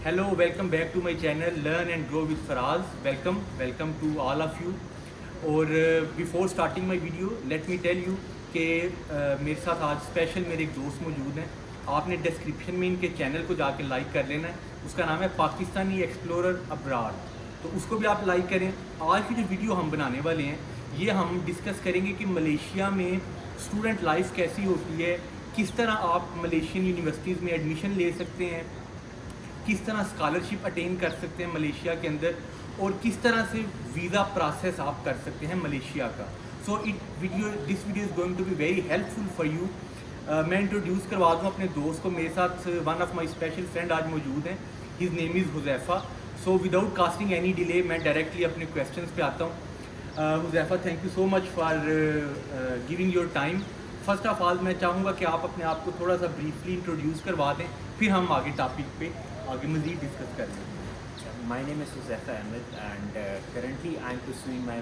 Hello, welcome back to my channel Learn and Grow with Faraz. Welcome to all of you. और before starting my video let me tell you कि मेरे साथ आज special मेरे एक दोस्त मौजूद हैं। आपने डिस्क्रिप्शन में इनके चैनल को जाके लाइक कर लेना है। उसका नाम है पाकिस्तानी एक्सप्लोरर अब्रार, तो उसको भी आप लाइक करें। आज की जो वीडियो हम बनाने वाले हैं ये हम डिस्कस करेंगे कि मलेशिया में स्टूडेंट लाइफ कैसी होती है, किस तरह आप मलेशियन यूनिवर्सिटीज़ में एडमिशन ले सकते हैं, किस तरह स्कॉलरशिप अटेन कर सकते हैं मलेशिया के अंदर, और किस तरह से वीज़ा प्रोसेस आप कर सकते हैं मलेशिया का। So this video is going to be very helpful for you. मैं इंट्रोड्यूस करवा दूँ अपने दोस्त को। मेरे साथ one of my special friend आज मौजूद हैं। His name is Huzaifa. So without casting any delay मैं डायरेक्टली अपने क्वेश्चंस पे आता हूँ। Huzaifa, thank you so much for giving your time. First of all मैं चाहूँगा कि आप अपने आप को थोड़ा सा ब्रीफली इंट्रोड्यूस करवा दें, फिर हम आगे टॉपिक पे आगे मज़ीद डिस्कस कर लेंगे। My name is Huzaifah Ahmed, and currently I'm pursuing my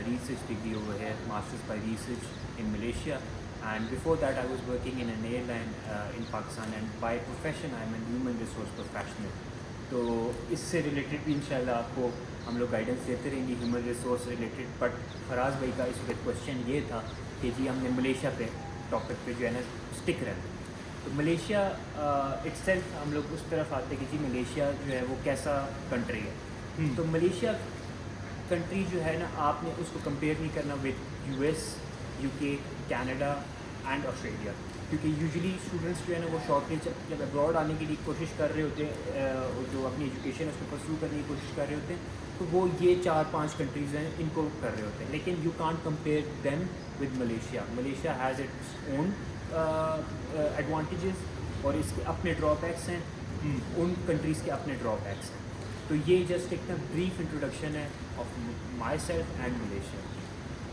research degree over here, Masters by Research in Malaysia. And before that, I was working in an airline in Pakistan, and by profession, I'm a human resource professional. तो इससे related भी इंशाल्लाह आपको हम लोग guidance देते रहेंगे human resource related. But Faraz भाई का इस वक्त क्वेश्चन ये था कि जी हमने मलेशिया पे टॉपिक पे जो है ना स्टिक रहना। तो मलेशिया इट्सेल्फ हम लोग उस तरफ आते हैं कि जी मलेशिया जो है वो कैसा कंट्री है। तो मलेशिया कंट्री जो है ना, आपने उसको कंपेयर नहीं करना with US, UK, Canada and Australia, क्योंकि यूजुअली स्टूडेंट्स जो है ना वो शॉर्टली जब अब्रॉड आने की कोशिश कर रहे होते हैं, जो अपनी एजुकेशन है उसको परस्यू करने की कोशिश कर रहे होते हैं, तो वो ये 4-5 कंट्रीज़ हैं इनको कर रहे होते हैं। लेकिन you can't compare them with Malaysia. Malaysia has its own advantages और इसके अपने ड्रॉबैक्स हैं, उन कंट्रीज़ के अपने ड्रॉबैक्स हैं। तो ये जस्ट एक ब्रीफ इंट्रोडक्शन है of my self and Malaysia.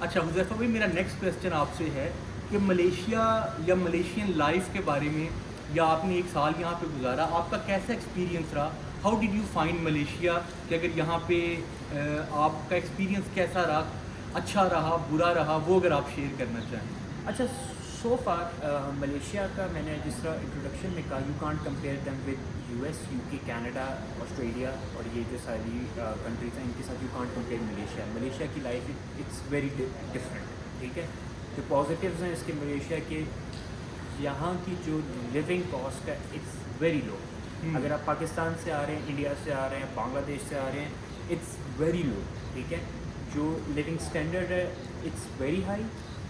अच्छा हुज़ैफ़ा भाई, मेरा नेक्स्ट क्वेश्चन आपसे है कि मलेशिया या मलेशियन लाइफ के बारे में, या आपने एक साल यहाँ पे गुजारा, आपका कैसा एक्सपीरियंस रहा? How did you find Malaysia? कि अगर यहाँ पे आपका एक्सपीरियंस कैसा रहा, अच्छा रहा, बुरा रहा, वो अगर आप शेयर करना चाहें। अच्छा, सो फार मलेशिया का मैंने जिस तरह इंट्रोडक्शन में कहा, you can't compare them with US, UK, Canada, Australia और ये जो सारी कंट्रीज हैं इनके साथ you can't compare Malaysia. Malaysia की लाइफ इट्स वेरी डिफरेंट, ठीक है। जो पॉजिटिव्स हैं इसके मलेशिया के, यहाँ की जो लिविंग कॉस्ट है इट्स वेरी लो। अगर आप पाकिस्तान से आ रहे हैं, इंडिया से आ रहे हैं, बांग्लादेश से आ रहे हैं, इट्स वेरी लो, ठीक है। जो लिविंग स्टैंडर्ड है it's very high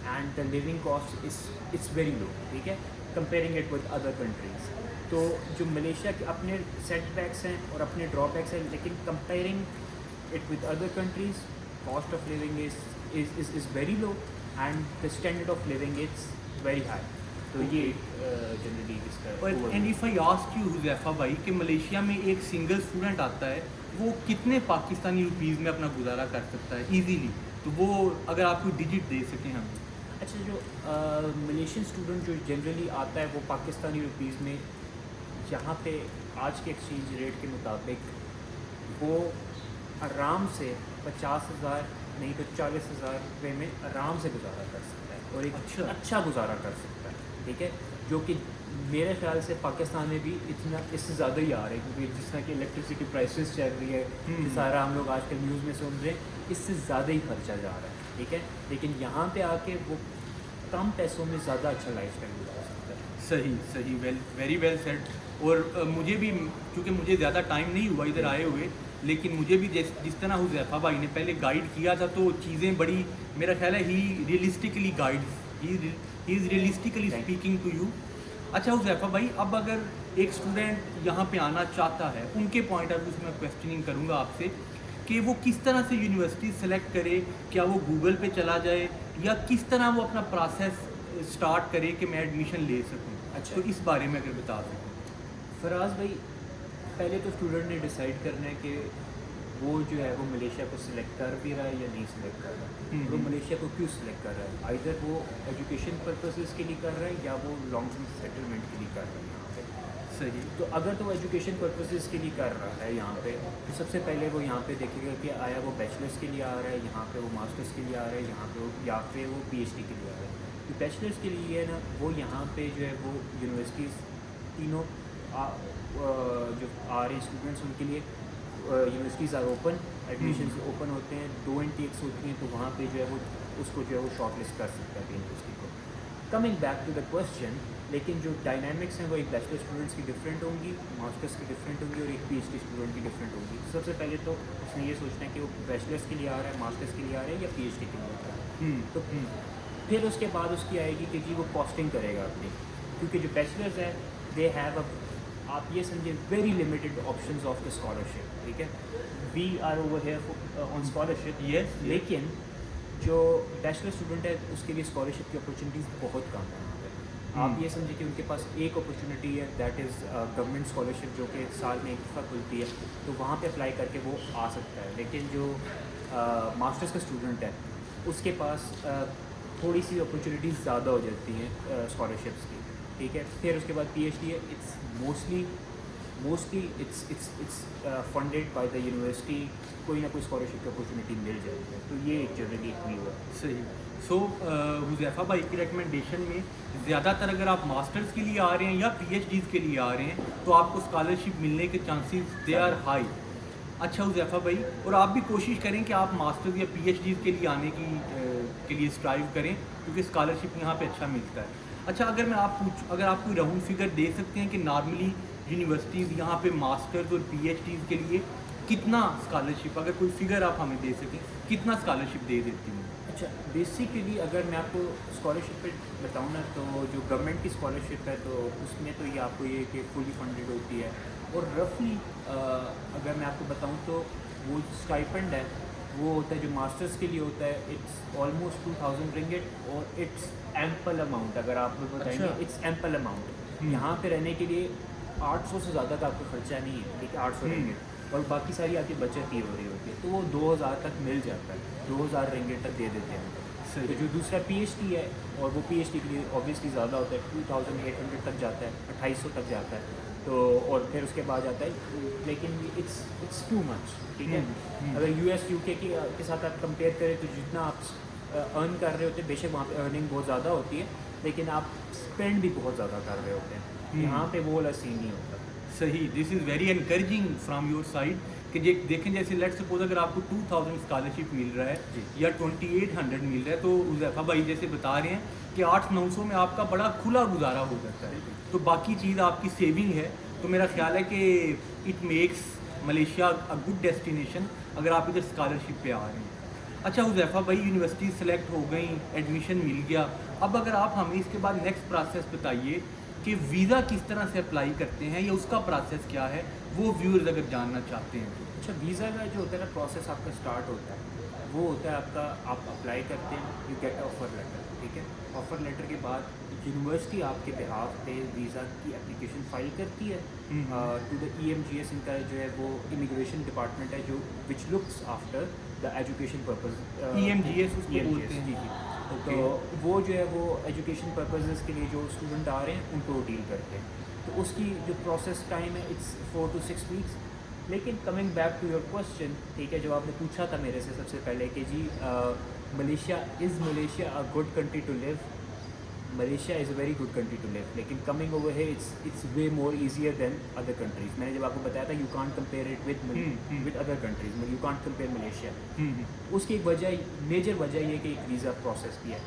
and the living cost it's very low, ठीक है, comparing it with other countries. तो जो मलेशिया के अपने सेटबैक्स हैं और अपने ड्रॉबैक्स हैं, लेकिन comparing it with other countries, cost of living is very low and the standard of living it's very high. तो ये जनरली इसका। And if I ask you Huzaifa भाई कि मलेशिया में एक सिंगल स्टूडेंट आता है, वो कितने पाकिस्तानी रुपीज़ में अपना गुजारा कर सकता है ईजीली? तो वो अगर आप कोई डिजिट दे सकें हमें। अच्छा, जो मलेशियन स्टूडेंट जो जनरली आता है वो पाकिस्तानी रुपीज़ में यहाँ पे आज के एक्सचेंज रेट के मुताबिक वो आराम से 50,000 नहीं तो 40,000 रुपये में आराम से गुजारा कर सकता है और एक अच्छा गुजारा कर सकता है, ठीक है। जो कि मेरे ख्याल से पाकिस्तान में भी इतना इससे ज़्यादा ही आ रहा है, क्योंकि जिस तरह की इलेक्ट्रिसिटी प्राइसेस चल रही है, सारा हम लोग आजकल न्यूज़ में सुन रहे हैं, इससे ज़्यादा ही खर्चा जा रहा है, ठीक है। लेकिन यहाँ पे आके वो कम पैसों में ज़्यादा अच्छा लाइफ स्टाइल गुजार सकता है। सही, वेरी वेल सेड। और मुझे भी, क्योंकि मुझे ज़्यादा टाइम नहीं हुआ इधर आए हुए, लेकिन मुझे भी जिस तरह हुज़ैफ़ा भाई ने पहले गाइड किया था, तो चीज़ें बड़ी, मेरा ख्याल है he realistically guide, he is realistically speaking to you. अच्छा हुज़ैफ़ा भाई, अब अगर एक स्टूडेंट यहाँ पे आना चाहता है, उनके पॉइंट ऑफ व्यू से मैं क्वेश्चनिंग करूँगा आपसे कि वो किस तरह से यूनिवर्सिटी सेलेक्ट करे? क्या वो गूगल पे चला जाए, या किस तरह वो अपना प्रोसेस स्टार्ट करे कि मैं एडमिशन ले सकूँ? अच्छा, तो इस बारे में अगर बता सकें। फराज भाई, पहले तो स्टूडेंट ने डिसाइड करना है कि वो जो है वो मलेशिया को सिलेक्ट कर भी रहा है या नहीं सिलेक्ट कर रहा है। वो मलेशिया को क्यों सिलेक्ट कर रहा है? आइदर वो एजुकेशन पर्पसेस के लिए कर रहा है या वो लॉन्ग टर्म सेटलमेंट के लिए कर रहा है यहाँ पे। सही। तो अगर तो वो एजुकेशन पर्पसेस के लिए कर रहा है यहाँ पे, तो सबसे पहले वो यहाँ पे देखेगा कि आया वो बैचलर्स के लिए आ रहा है, यहाँ पे वो मास्टर्स के लिए आ रहा है, यहाँ पे वो या फिर वो पीएचडी के लिए आ रहा है। तो बैचलर्स के लिए है ना, वो यहाँ पे जो है वो यूनिवर्सिटीज़ तीनों जो आ रहे स्टूडेंट्स उनके लिए universities are open, admission open होते हैं, 2 इनटेक्स होती हैं, तो वहाँ पे जो है वो उसको जो है वो शॉर्ट लिस्ट कर सकता है यूनिवर्सिटी को। Coming back to the question, लेकिन जो डायनामिक्स हैं वो एक बैचलर स्टूडेंट्स की डिफरेंट होंगी, मास्टर्स की डिफरेंट होंगी और एक पीएचडी स्टूडेंट की डिफरेंट होंगी। सबसे पहले तो उसने ये सोचना है कि वो बैचलर्स के लिए आ रहा है, मास्टर्स के लिए आ रहा है या पीएचडी के लिए आ रहा है। तो फिर उसके बाद उसकी आएगी कि जी वो कॉस्टिंग करेगा अपनी, क्योंकि जो बैचलर्स है दे हैव अ, आप ये समझिए, very limited options of the scholarship, ठीक है। We are over here on scholarship, Yes, yes. लेकिन जो बैचलर स्टूडेंट है उसके लिए स्कॉलरशिप की अपॉर्चुनिटीज़ बहुत कम है यहाँ पे। आप ये समझिए कि उनके पास एक अपॉर्चुनिटी है, दैट इज़ गवर्नमेंट स्कॉलरशिप, जो कि साल में एक दफ़ा खुलती है, तो वहाँ पे अप्लाई करके वो आ सकता है। लेकिन जो मास्टर्स का स्टूडेंट है उसके पास थोड़ी सी अपॉर्चुनिटीज़ ज़्यादा हो जाती हैं स्कॉलरशिप्स की, ठीक है। फिर उसके बाद पीएचडी है, it's mostly it's funded by the university, कोई ना कोई स्कॉलरशिप की अपॉर्चुनिटी मिल जाती है, तो ये एक जनरली एक व्यू है। सही। सो हुज़ैफ़ा भाई की रिकमेंडेशन में ज़्यादातर अगर आप मास्टर्स के लिए आ रहे हैं या पीएचडीज़ के लिए आ रहे हैं तो आपको स्कॉलरशिप मिलने के चांसेस दे आर हाई। अच्छा हुज़ैफ़ा भाई, और आप भी कोशिश करें कि आप मास्टर्स या पीएचडीज़ के लिए आने की के लिए स्ट्राइव करें, क्योंकि स्कॉलरशिप यहाँ पे अच्छा मिलता है। अच्छा, अगर आप कोई राउंड फिगर दे सकते हैं कि नॉर्मली यूनिवर्सिटीज़ यहाँ पे मास्टर्स और पीएचडीज़ के लिए कितना स्कॉलरशिप, अगर कोई फिगर आप हमें दे सकें, कितना स्कॉलरशिप दे देती हैं? अच्छा, बेसिकली अगर मैं आपको स्कॉलरशिप पे बताऊँ ना, तो जो गवर्नमेंट की स्कॉलरशिप है तो उसमें तो ये आपको ये कि फुली फंडेड होती है, और रफली अगर मैं आपको बताऊँ तो वो स्टाइपेंड है वो होता है जो मास्टर्स के लिए होता है, इट्स ऑलमोस्ट 2000 रिंगिट, और इट्स एम्पल अमाउंट। अगर आप बताएंगे अच्छा। इट्स एम्पल अमाउंट, यहाँ पे रहने के लिए 800 से ज़्यादा का आपको खर्चा नहीं है, ठीक है, 800 रिंगिट, और बाकी सारी आपकी बचत ही हो रही होती है, तो वो 2000 तक मिल जाता है, 2000 रिंगिट तक दे देते हैं। सही। तो जो दूसरा पीएचडी है, और वो पीएचडी के लिए ऑब्वियसली ज़्यादा होता है, 2800 तक जाता है, 2800 तक जाता है, तो और फिर उसके बाद आता है, लेकिन इट्स टू मच, ठीक है। अगर यूएस यूके के साथ आप कंपेयर करें तो जितना आप अर्न कर रहे होते हैं, बेशक वहाँ पे अर्निंग बहुत ज़्यादा होती है, लेकिन आप स्पेंड भी बहुत ज़्यादा कर रहे होते हैं, यहाँ पे वो वाला सीन नहीं होता। सही। This is very encouraging from your side कि देखें, जैसे लेट्स सपोज अगर आपको 2000 स्कॉलरशिप मिल रहा है या 2800 मिल रहा है, तो हुज़ैफ़ा भाई जैसे बता रहे हैं कि 800-900 में आपका बड़ा खुला गुजारा हो जाता है, तो बाकी चीज़ आपकी सेविंग है। तो मेरा ख्याल है कि it makes Malaysia a good destination अगर आप इधर स्कॉलरशिप पे आ रहे हैं। अच्छा हुज़ैफ़ा भाई, यूनिवर्सिटी सेलेक्ट हो गई, एडमिशन मिल गया, अब अगर आप हमें इसके बाद नेक्स्ट प्रोसेस बताइए कि वीज़ा किस तरह से अप्लाई करते हैं या उसका प्रोसेस क्या है, वो व्यूअर्स अगर जानना चाहते हैं तो। अच्छा, वीज़ा का जो होता है ना प्रोसेस आपका स्टार्ट होता है, वो होता है आपका, आप अप्लाई करते हैं, यू गेट ऑफर लेटर, ठीक है। ऑफर लेटर के बाद यूनिवर्सिटी आपके बिहाफ पे वीज़ा की एप्लीकेशन फाइल करती है टू द EMGS, इनका जो है वो इमिग्रेशन डिपार्टमेंट है, जो which looks after the education purpose. EMGS उसको बोलते हैं। जी जी। तो वो जो है वो एजुकेशन पर्पजेज़ के लिए जो स्टूडेंट आ रहे हैं उनको डील करते हैं, तो उसकी जो प्रोसेस टाइम है इट्स 4 to 6 वीक्स। लेकिन coming back to your question, ठीक है, जो आपने पूछा था मेरे से सबसे पहले कि जी Malaysia a good country to live, Malaysia is a very good country to live, लेकिन कमिंग ओवर है it's way more easier than other countries. मैंने जब आपको बताया था you can't compare it with other countries, you can't compare Malaysia. उसकी एक वजह, मेजर वजह ये कि एक वीज़ा प्रोसेस भी है।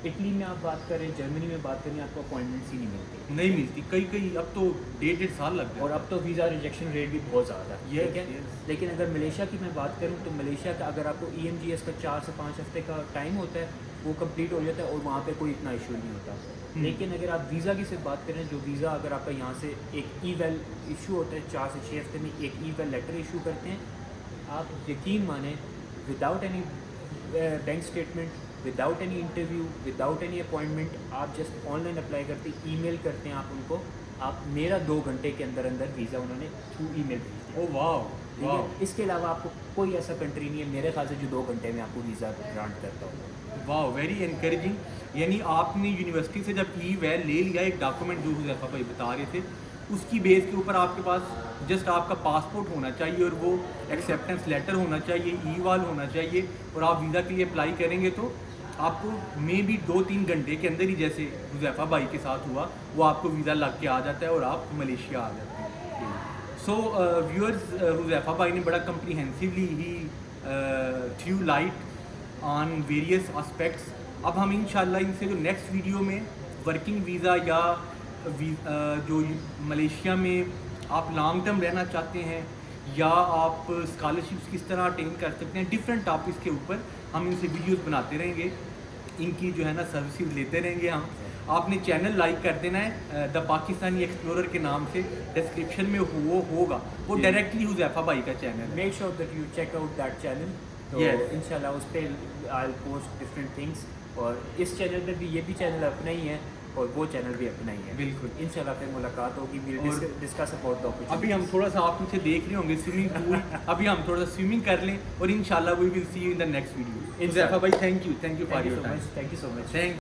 इटली में आप बात करें, जर्मनी में बात करें, आपको अपॉइंटमेंट्स ही नहीं मिलती, नहीं मिलती, कई अब तो 1.5 साल लग गए, और अब तो वीज़ा रिजेक्शन रेट भी बहुत ज़्यादा है, Yes, ठीक है। yes. लेकिन अगर मलेशिया की मैं बात करूं तो मलेशिया का अगर आपको EMGS का 4 से 5 हफ्ते का टाइम होता है, वो कंप्लीट हो जाता है और वहाँ पे कोई इतना इशू नहीं होता। लेकिन अगर आप वीज़ा की सिर्फ बात करें, जो वीज़ा अगर आपका यहाँ से एक ई-वेल इशू होता है, 4 से 6 हफ्ते में एक ई-वेल लेटर इशू करते हैं, आप यकीन माने without any bank statement, without any interview, without any appointment, आप जस्ट ऑनलाइन अप्लाई करते, ईमेल करते हैं आप उनको, आप मेरा 2 घंटे के अंदर अंदर वीज़ा उन्होंने थ्रू ईमेल भेज दिया। ओ वाह ठीक है, इसके अलावा आपको कोई ऐसा कंट्री नहीं है मेरे ख्याल से जो 2 घंटे में आपको वीज़ा ग्रांट करता हो। वाह, वेरी एनकरेजिंग। यानी आपने यूनिवर्सिटी से जब ई-वेल ले लिया, एक डॉक्यूमेंट जो हुज़ैफ़ा भाई बता रहे थे, उसकी बेस के ऊपर आपके पास जस्ट आपका पासपोर्ट होना चाहिए और वो एक्सेप्टेंस लेटर होना चाहिए, ई-वाल होना चाहिए, और आप वीज़ा के लिए अप्लाई करेंगे तो आपको मे बी 2-3 घंटे के अंदर ही, जैसे हुज़ैफ़ा भाई के साथ हुआ, वो आपको वीज़ा लग के आ जाता है और आप मलेशिया आ जाते हैं। सो व्यूअर्स, हुज़ैफा भाई ने बड़ा कम्प्रीहेंसिवली ही threw light on various aspects. अब हम इंशाल्लाह इनसे जो नेक्स्ट वीडियो में वर्किंग वीज़ा या जो मलेशिया में आप लॉन्ग टर्म रहना चाहते हैं या आप स्कॉलरशिप्स किस तरह अटेन कर सकते हैं, डिफरेंट टॉपिक्स के ऊपर हम इनसे वीडियोस बनाते रहेंगे, इनकी जो है ना सर्विसेज लेते रहेंगे हम। आपने चैनल लाइक कर देना है द पाकिस्तानी एक्सप्लोरर के नाम से, डिस्क्रिप्शन में वो होगा, वो डायरेक्टली हुज़ैफा भाई का चैनल है। Make sure that you check out that channel. तो Yes. इंशाल्लाह उस पर आई पोस्ट डिफरेंट थिंग्स, और इस चैनल पे भी, ये भी चैनल अपना ही है और वो चैनल भी अपना ही है। बिल्कुल। इंशाल्लाह फिर मुलाकात होगी, और डिस्कस अबाउट द अपॉर्चुनिटी। अभी हम थोड़ा सा आप पीछे देख रहे होंगे स्विमिंग पूल, अभी हम थोड़ा सा स्विमिंग कर लें और इंशाल्लाह we will see you in the next video. Huzaifa भाई, thank you for your time. Thank you so much. Thank